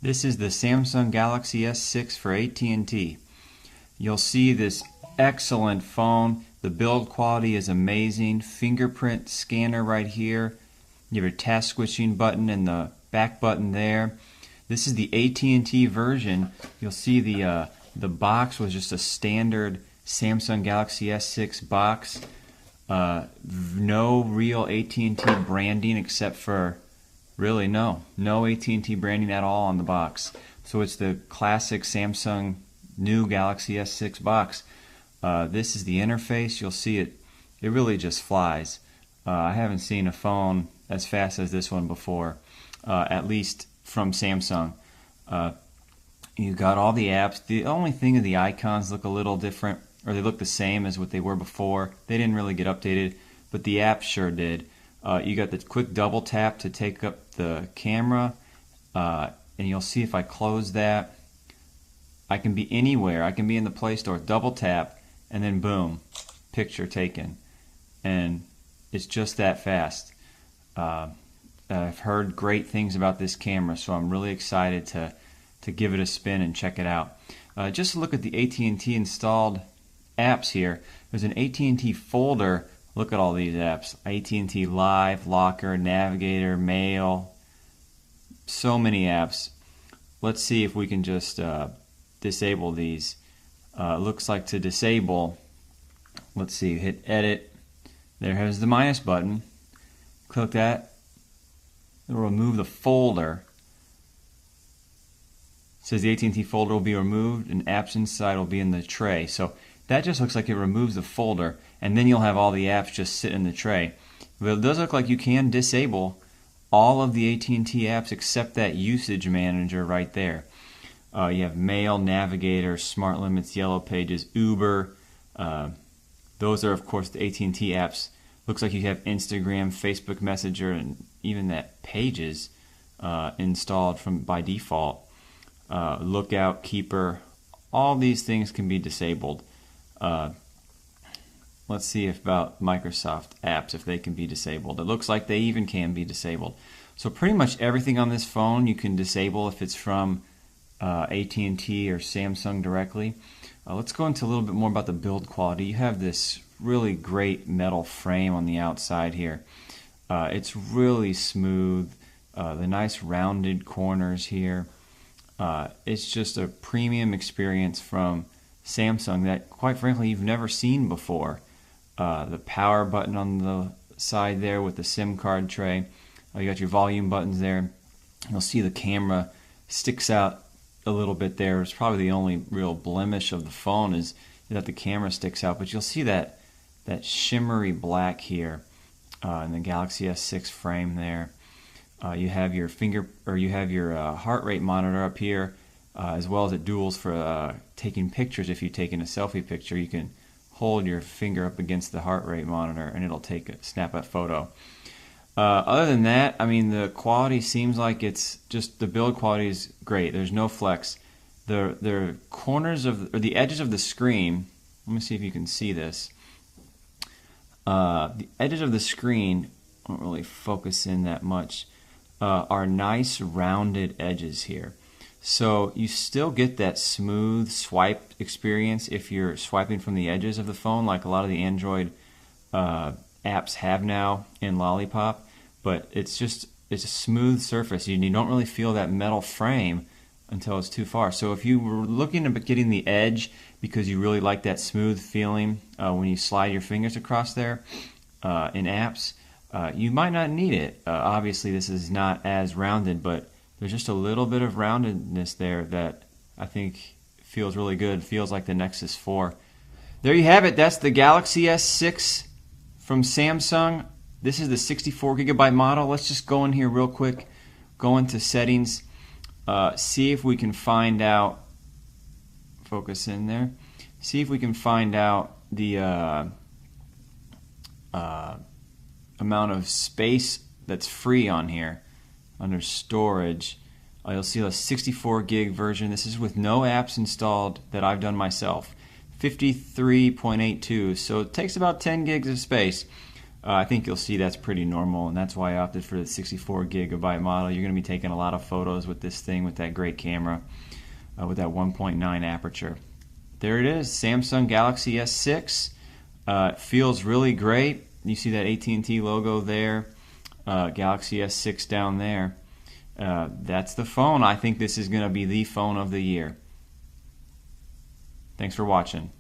This is the Samsung Galaxy S6 for AT&T. You'll see this excellent phone. The build quality is amazing. Fingerprint scanner right here. You have your task switching button and the back button there. This is the AT&T version. You'll see the box was just a standard Samsung Galaxy S6 box. No real AT&T branding except for really no AT&T branding at all on the box. So it's the classic Samsung new Galaxy S6 box. This is the interface. You'll see it really just flies. I haven't seen a phone as fast as this one before, at least from Samsung. You got all the apps. The only thing is the icons look a little different, or they look the same as what they were before. They didn't really get updated, but the apps sure did. You got the quick double tap to take up the camera, and you'll see if I close that, I can be anywhere. I can be in the Play Store, double tap, and then boom, picture taken. And it's just that fast. I've heard great things about this camera, so I'm really excited to give it a spin and check it out. Just look at the AT&T installed apps here. There's an AT&T folder. Look at all these apps. AT&T Live, Locker, Navigator, Mail. So many apps. Let's see if we can just disable these. Looks like to disable, let's see, hit edit. There has the minus button. Click that. It'll remove the folder. It says the AT&T folder will be removed and apps inside will be in the tray. So that just looks like it removes the folder, and then you'll have all the apps just sit in the tray. But it does look like you can disable all of the AT&T apps except that usage manager right there. You have Mail, Navigator, Smart Limits, Yellow Pages, Uber. Those are, of course, the AT&T apps. Looks like you have Instagram, Facebook Messenger, and even that Pages installed by default. Lookout, Keeper. All these things can be disabled. Let's see about Microsoft apps, if they can be disabled. It looks like they even can be disabled. So pretty much everything on this phone you can disable if it's from AT&T or Samsung directly. Let's go into a little bit more about the build quality. You have this really great metal frame on the outside here. It's really smooth. The nice rounded corners here. It's just a premium experience from Samsung that, quite frankly, you've never seen before. The power button on the side there with the SIM card tray. You got your volume buttons there. You'll see the camera sticks out a little bit there. It's probably the only real blemish of the phone is that the camera sticks out. But you'll see that shimmery black here in the Galaxy S6 frame there. You have your heart rate monitor up here, as well as it duals for taking pictures. If you're taking a selfie picture, you can hold your finger up against the heart rate monitor and it'll snap a photo. Other than that, I mean, the quality seems like it's just, the build quality is great. There's no flex. The corners or the edges of the screen, let me see if you can see this. The edges of the screen, I don't really focus in that much, are nice rounded edges here. So you still get that smooth swipe experience if you're swiping from the edges of the phone, like a lot of the Android apps have now in Lollipop. But it's a smooth surface. You don't really feel that metal frame until it's too far. So if you were looking at getting the edge because you really like that smooth feeling when you slide your fingers across there in apps, you might not need it. Obviously, this is not as rounded, but there's just a little bit of roundedness there that I think feels really good. Feels like the Nexus 4. There you have it. That's the Galaxy S6 from Samsung. This is the 64 gigabyte model. Let's just go in here real quick. Go into settings. See if we can find out. Focus in there. See if we can find out the amount of space that's free on here. Under storage, you'll see a 64 gig version. This is with no apps installed that I've done myself. 53.82, so it takes about 10 gigs of space. I think you'll see that's pretty normal, and that's why I opted for the 64 gigabyte model. You're going to be taking a lot of photos with this thing, with that great camera, with that 1.9 aperture. There it is, Samsung Galaxy S6. It feels really great. You see that AT&T logo there, Galaxy S6 down there. That's the phone. I think this is going to be the phone of the year. Thanks for watching.